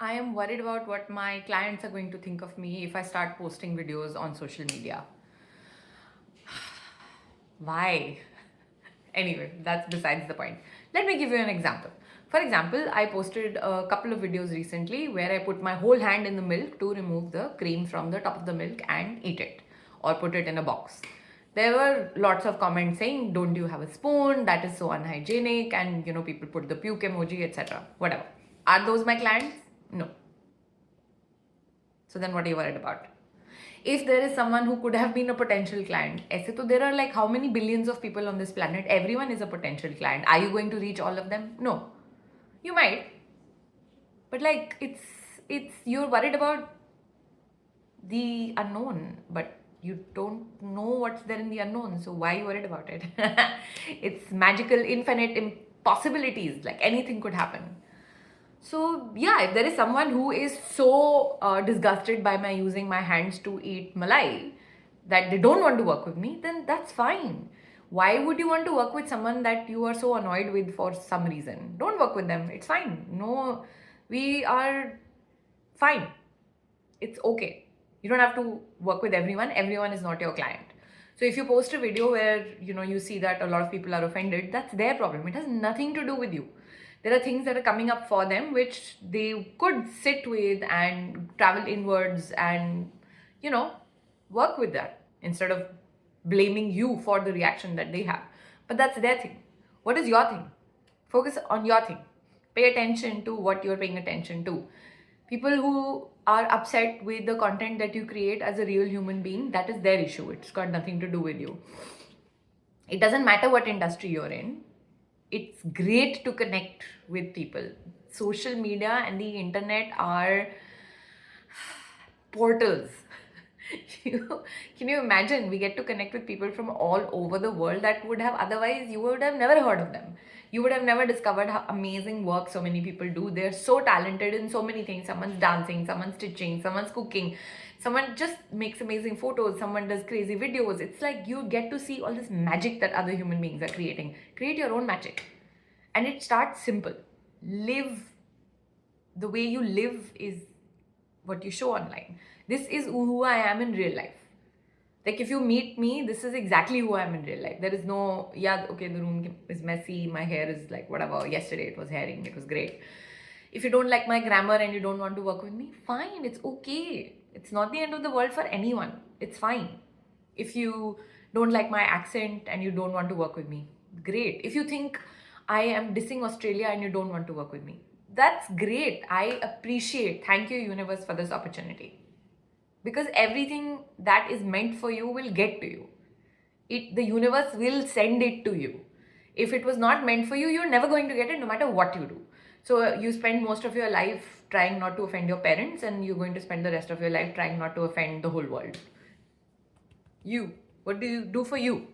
I am worried about what my clients are going to think of me if I start posting videos on social media. Why? Anyway, that's besides the point. Let me give you an example. For example, I posted a couple of videos recently where I put my whole hand in the milk to remove the cream from the top of the milk and eat it or put it in a box. There were lots of comments saying, "Don't you have a spoon? That is so unhygienic." And people put the puke emoji, etc. Whatever. Are those my clients? No. So then what are you worried about? If there is someone who could have been a potential client, ऐसे तो there are like how many billions of people on this planet? Everyone is a potential client. Are you going to reach all of them? No. You might. But like it's you're worried about the unknown, but you don't know what's there in the unknown. So why are you worried about it? It's magical, infinite possibilities. Like anything could happen. So yeah, if there is someone who is so disgusted by my using my hands to eat malai that they don't want to work with me, then that's fine. Why would you want to work with someone that you are so annoyed with for some reason? Don't work with them. It's fine. No, we are fine. It's okay. You don't have to work with everyone. Everyone is not your client. So if you post a video where you see that a lot of people are offended, that's their problem. It has nothing to do with you. There are things that are coming up for them which they could sit with and travel inwards and work with that instead of blaming you for the reaction that they have. But that's their thing. What is your thing? Focus on your thing. Pay attention to what you're paying attention to. People who are upset with the content that you create as a real human being, that is their issue. It's got nothing to do with you. It doesn't matter what industry you're in. It's great to connect with people. Social media and the internet are portals. Can you imagine? We get to connect with people from all over the world that would have otherwise you would have never heard of them. You would have never discovered how amazing work so many people do. They're so talented in so many things. Someone's dancing, someone's stitching, someone's cooking, someone just makes amazing photos, someone does crazy videos. It's like you get to see all this magic that other human beings are creating. Create your own magic. And it starts simple. Live the way you live is what you show online. This is who I am in real life. Like if you meet me, this is exactly who I am in real life. There is no, yeah, okay, the room is messy, my hair is like whatever. Yesterday it was hairing, it was great. If you don't like my grammar and you don't want to work with me, fine, it's okay. It's not the end of the world for anyone. It's fine. If you don't like my accent and you don't want to work with me, great. If you think I am dissing Australia and you don't want to work with me, that's great. I appreciate. Thank you, universe, for this opportunity. Because everything that is meant for you will get to you. The universe will send it to you. If it was not meant for you, you're never going to get it no matter what you do. So you spend most of your life trying not to offend your parents, and you're going to spend the rest of your life trying not to offend the whole world. What do you do for you?